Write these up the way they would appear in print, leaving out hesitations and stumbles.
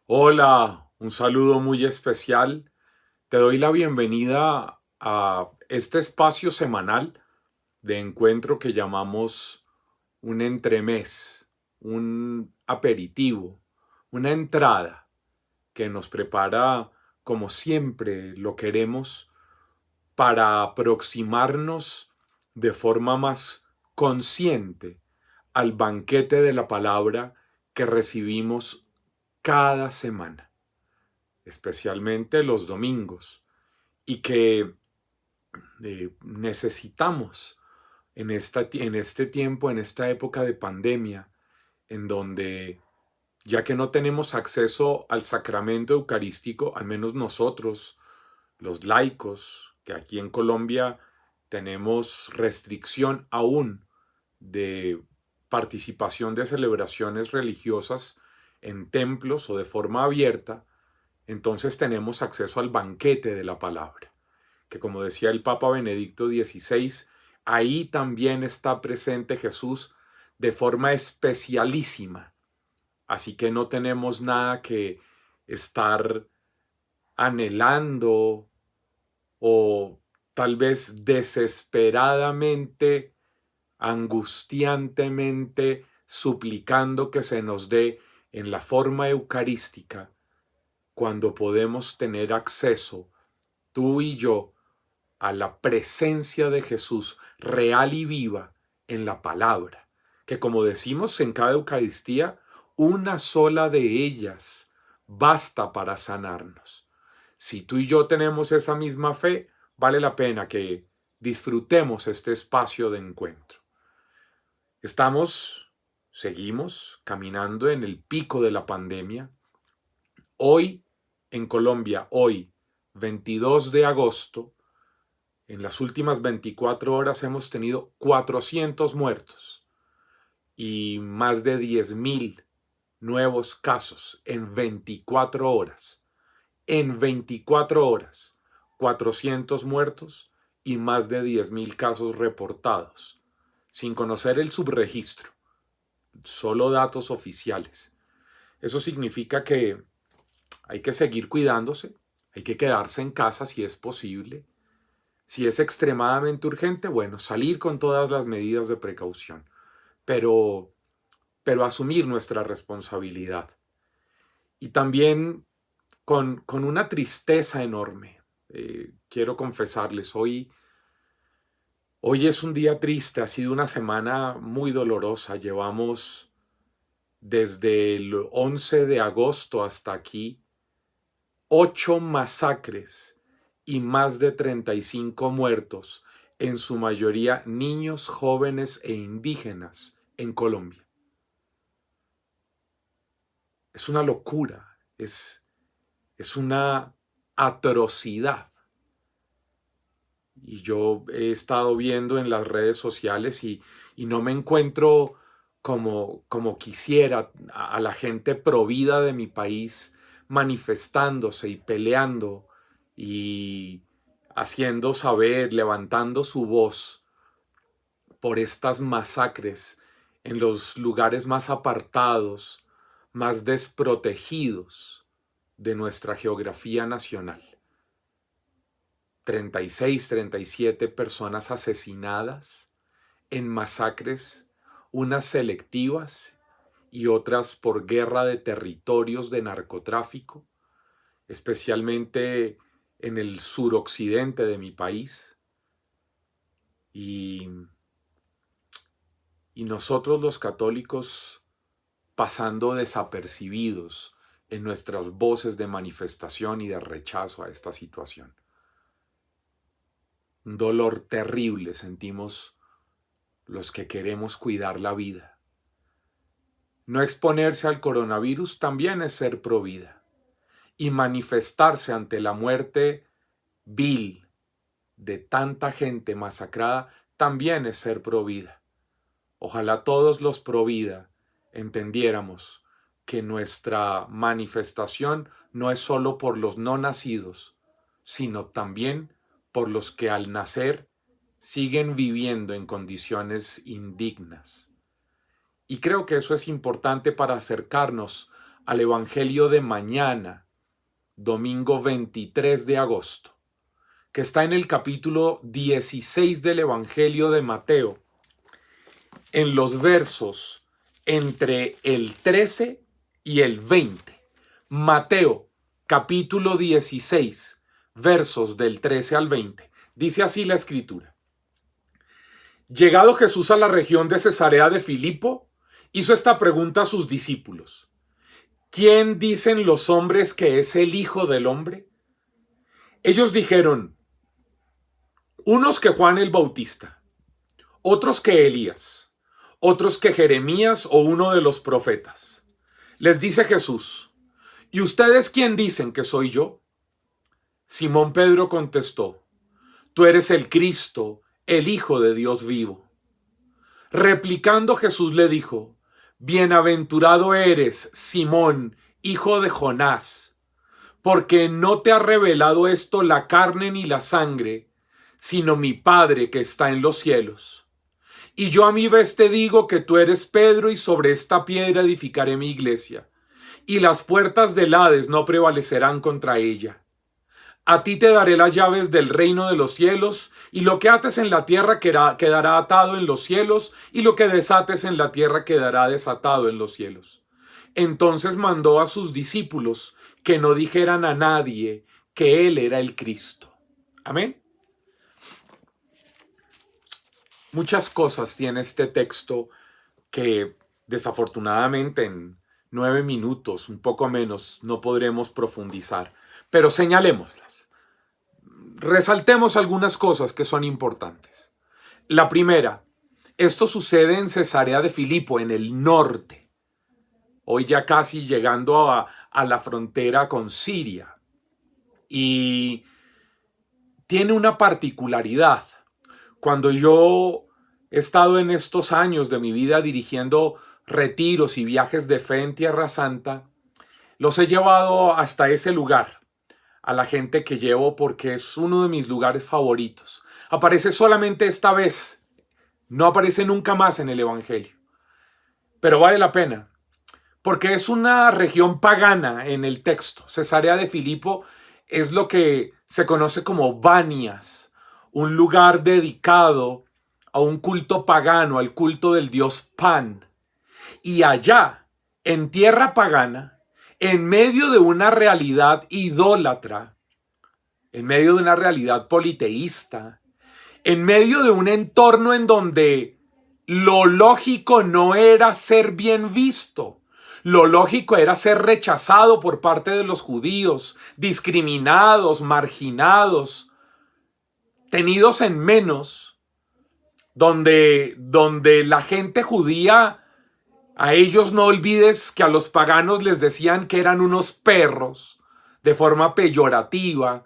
Hola, un saludo muy especial. Te doy la bienvenida a este espacio semanal de encuentro que llamamos un entremés, un aperitivo, una entrada que nos prepara, como siempre lo queremos, para aproximarnos de forma más consciente al banquete de la palabra que recibimos cada semana, especialmente los domingos, y que necesitamos en este tiempo, en esta época de pandemia, en donde ya que no tenemos acceso al sacramento eucarístico, al menos nosotros, los laicos, que aquí en Colombia tenemos restricción aún de participación de celebraciones religiosas en templos o de forma abierta, entonces tenemos acceso al banquete de la palabra, que como decía el Papa Benedicto XVI, ahí también está presente Jesús de forma especialísima. Así que no tenemos nada que estar anhelando o tal vez desesperadamente, angustiantemente, suplicando que se nos dé en la forma eucarística, cuando podemos tener acceso, tú y yo, a la presencia de Jesús real y viva en la palabra, que como decimos en cada Eucaristía, una sola de ellas basta para sanarnos. Si tú y yo tenemos esa misma fe, vale la pena que disfrutemos este espacio de encuentro. Seguimos caminando en el pico de la pandemia. Hoy, en Colombia, hoy, 22 de agosto, en las últimas 24 horas hemos tenido 400 muertos y más de 10.000 nuevos casos en 24 horas. En 24 horas, 400 muertos y más de 10.000 casos reportados, sin conocer el subregistro, solo datos oficiales. Eso significa que hay que seguir cuidándose, hay que quedarse en casa si es posible. Si es extremadamente urgente, bueno, salir con todas las medidas de precaución, pero, pero asumir nuestra responsabilidad. Y también con una tristeza enorme. Quiero confesarles, hoy es un día triste, ha sido una semana muy dolorosa. Llevamos desde el 11 de agosto hasta aquí 8 masacres y más de 35 muertos, en su mayoría niños, jóvenes e indígenas en Colombia. Es una locura, es una atrocidad. Y yo he estado viendo en las redes sociales y no me encuentro como quisiera a la gente provida de mi país manifestándose y peleando y haciendo saber, levantando su voz por estas masacres en los lugares más apartados, más desprotegidos de nuestra geografía nacional. 36, 37 personas asesinadas en masacres, unas selectivas y otras por guerra de territorios de narcotráfico, especialmente en el suroccidente de mi país. Y, y nosotros los católicos pasando desapercibidos en nuestras voces de manifestación y de rechazo a esta situación. Un dolor terrible sentimos los que queremos cuidar la vida. No exponerse al coronavirus también es ser pro vida. Y manifestarse ante la muerte vil de tanta gente masacrada también es ser pro vida. Ojalá todos los pro vida entendiéramos que nuestra manifestación no es solo por los no nacidos, sino también por los que al nacer siguen viviendo en condiciones indignas. Y creo que eso es importante para acercarnos al Evangelio de mañana, domingo 23 de agosto, que está en el capítulo 16 del Evangelio de Mateo, en los versos entre el 13 y el 20. Mateo, capítulo 16, versos del 13 al 20. Dice así la escritura. Llegado Jesús a la región de Cesarea de Filipo, hizo esta pregunta a sus discípulos. ¿Quién dicen los hombres que es el Hijo del Hombre? Ellos dijeron, unos que Juan el Bautista, otros que Elías, otros que Jeremías o uno de los profetas. Les dice Jesús, ¿y ustedes quién dicen que soy yo? Simón Pedro contestó, tú eres el Cristo, el Hijo de Dios vivo. Replicando Jesús le dijo, bienaventurado eres, Simón, hijo de Jonás, porque no te ha revelado esto la carne ni la sangre, sino mi Padre que está en los cielos. Y yo a mi vez te digo que tú eres Pedro y sobre esta piedra edificaré mi iglesia, y las puertas del Hades no prevalecerán contra ella. A ti te daré las llaves del reino de los cielos, y lo que ates en la tierra quedará atado en los cielos, y lo que desates en la tierra quedará desatado en los cielos. Entonces mandó a sus discípulos que no dijeran a nadie que él era el Cristo. Amén. Muchas cosas tiene este texto que desafortunadamente en 9 minutos, un poco menos, no podremos profundizar, pero señalémoslas. Resaltemos algunas cosas que son importantes. La primera, esto sucede en Cesarea de Filipo, en el norte, hoy ya casi llegando a la frontera con Siria, y tiene una particularidad. Cuando yo he estado en estos años de mi vida dirigiendo retiros y viajes de fe en Tierra Santa, los he llevado hasta ese lugar, a la gente que llevo porque es uno de mis lugares favoritos. Aparece solamente esta vez, no aparece nunca más en el Evangelio, pero vale la pena, porque es una región pagana en el texto. Cesarea de Filipo es lo que se conoce como Banias, un lugar dedicado a un culto pagano, al culto del dios Pan. Y allá, en tierra pagana, en medio de una realidad idólatra, en medio de una realidad politeísta, en medio de un entorno en donde lo lógico no era ser bien visto, lo lógico era ser rechazado por parte de los judíos, discriminados, marginados, tenidos en menos, donde la gente judía, a ellos no olvides que a los paganos les decían que eran unos perros, de forma peyorativa,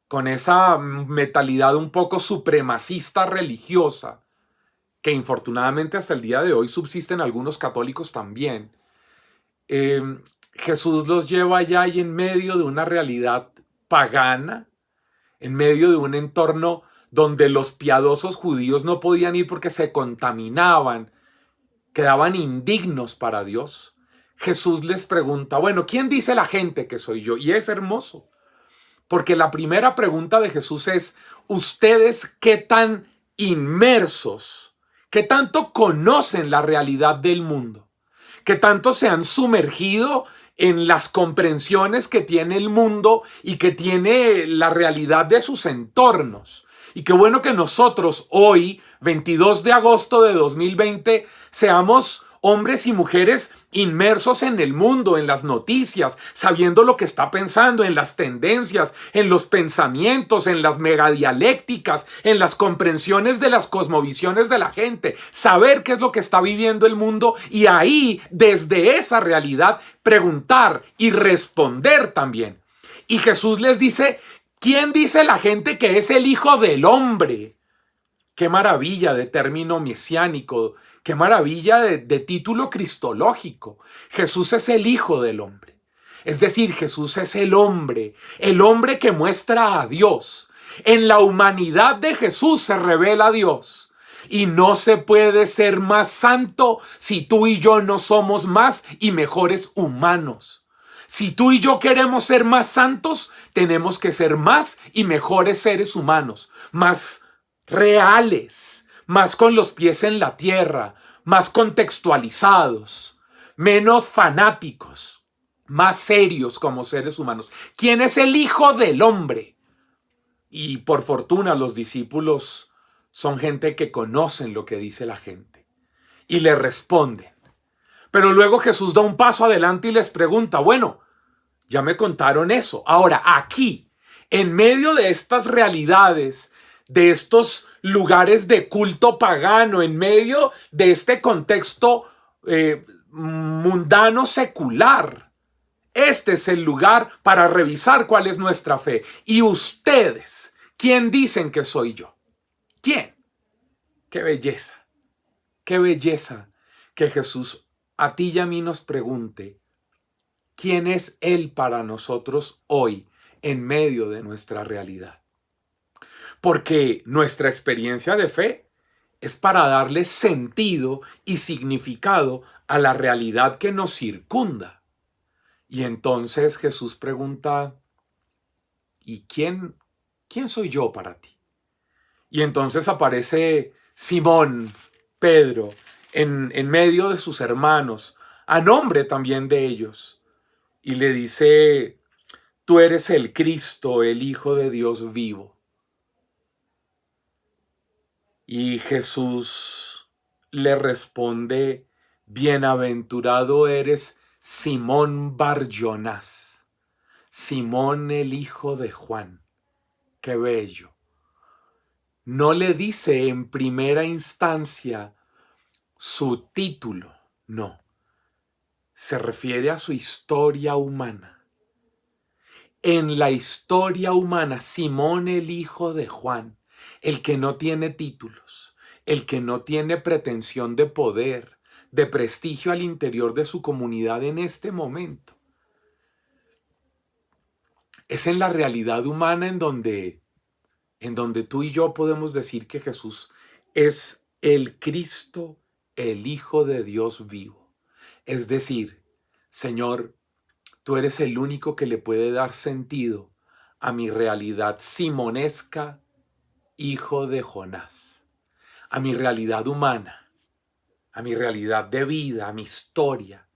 con esa mentalidad un poco supremacista religiosa, que infortunadamente hasta el día de hoy subsisten algunos católicos también. Jesús los lleva allá y en medio de una realidad pagana, en medio de un entorno donde los piadosos judíos no podían ir porque se contaminaban, quedaban indignos para Dios. Jesús les pregunta, bueno, ¿quién dice la gente que soy yo? Y es hermoso, porque la primera pregunta de Jesús es, ¿ustedes qué tan inmersos, qué tanto conocen la realidad del mundo? ¿Qué tanto se han sumergido en las comprensiones que tiene el mundo y que tiene la realidad de sus entornos? Y qué bueno que nosotros hoy, 22 de agosto de 2020, seamos hombres y mujeres inmersos en el mundo, en las noticias, sabiendo lo que está pensando, en las tendencias, en los pensamientos, en las megadialécticas, en las comprensiones de las cosmovisiones de la gente, saber qué es lo que está viviendo el mundo y ahí, desde esa realidad, preguntar y responder también. Y Jesús les dice, ¿quién dice la gente que es el Hijo del Hombre? Qué maravilla de término mesiánico, qué maravilla de título cristológico. Jesús es el Hijo del Hombre. Es decir, Jesús es el hombre que muestra a Dios. En la humanidad de Jesús se revela a Dios. Y no se puede ser más santo si tú y yo no somos más y mejores humanos. Si tú y yo queremos ser más santos, tenemos que ser más y mejores seres humanos, más reales, más con los pies en la tierra, más contextualizados, menos fanáticos, más serios como seres humanos. ¿Quién es el Hijo del Hombre? Y por fortuna los discípulos son gente que conocen lo que dice la gente y le responden. Pero luego Jesús da un paso adelante y les pregunta, bueno, ya me contaron eso. Ahora, aquí, en medio de estas realidades, de estos lugares de culto pagano, en medio de este contexto mundano secular, este es el lugar para revisar cuál es nuestra fe. Y ustedes, ¿quién dicen que soy yo? ¿Quién? ¡Qué belleza! ¡Qué belleza que Jesús a ti y a mí nos pregunte quién es Él para nosotros hoy en medio de nuestra realidad? Porque nuestra experiencia de fe es para darle sentido y significado a la realidad que nos circunda. Y entonces Jesús pregunta, ¿y quién soy yo para ti? Y entonces aparece Simón, Pedro, en medio de sus hermanos, a nombre también de ellos, y le dice, tú eres el Cristo, el Hijo de Dios vivo. Y Jesús le responde, bienaventurado eres Simón Bar-Jonás, Simón el hijo de Juan. Qué bello. No le dice en primera instancia su título, no. Se refiere a su historia humana. En la historia humana, Simón el hijo de Juan, el que no tiene títulos, el que no tiene pretensión de poder, de prestigio al interior de su comunidad en este momento. Es en la realidad humana en donde tú y yo podemos decir que Jesús es el Cristo, el Hijo de Dios vivo. Es decir, Señor, tú eres el único que le puede dar sentido a mi realidad simonesca, hijo de Jonás, a mi realidad humana, a mi realidad de vida, a mi historia.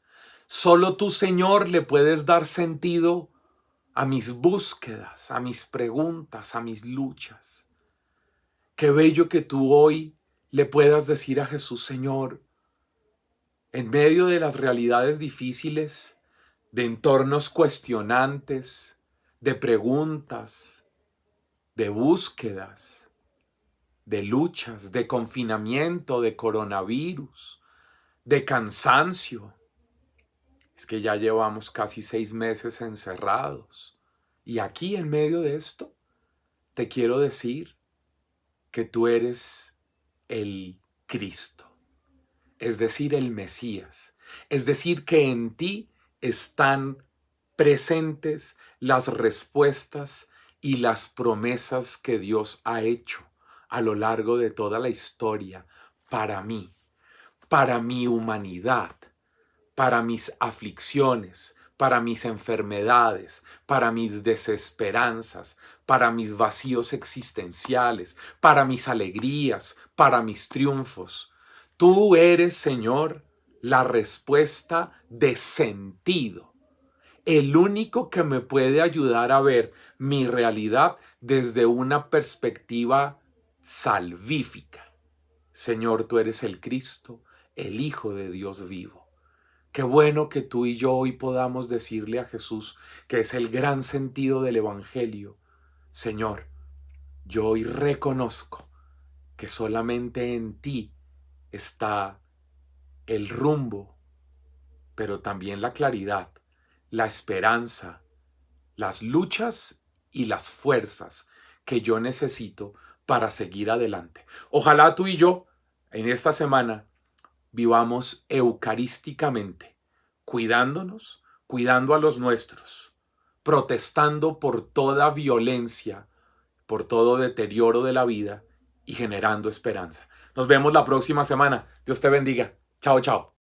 Solo tú, Señor, le puedes dar sentido a mis búsquedas, a mis preguntas, a mis luchas. Qué bello que tú hoy le puedas decir a Jesús, Señor, en medio de las realidades difíciles, de entornos cuestionantes, de preguntas, de búsquedas, de luchas, de confinamiento, de coronavirus, de cansancio. Es que ya llevamos casi 6 meses encerrados. Y aquí en medio de esto, te quiero decir que tú eres el Cristo, es decir, el Mesías. Es decir, que en ti están presentes las respuestas y las promesas que Dios ha hecho a lo largo de toda la historia para mí, para mi humanidad, para mis aflicciones, para mis enfermedades, para mis desesperanzas, para mis vacíos existenciales, para mis alegrías, para mis triunfos. Tú eres, Señor, la respuesta de sentido, el único que me puede ayudar a ver mi realidad desde una perspectiva salvífica. Señor, tú eres el Cristo, el Hijo de Dios vivo. Qué bueno que tú y yo hoy podamos decirle a Jesús, que es el gran sentido del Evangelio, Señor, yo hoy reconozco que solamente en ti está el rumbo, pero también la claridad, la esperanza, las luchas y las fuerzas que yo necesito para seguir adelante. Ojalá tú y yo en esta semana vivamos eucarísticamente, cuidándonos, cuidando a los nuestros, protestando por toda violencia, por todo deterioro de la vida y generando esperanza. Nos vemos la próxima semana. Dios te bendiga. Chao, chao.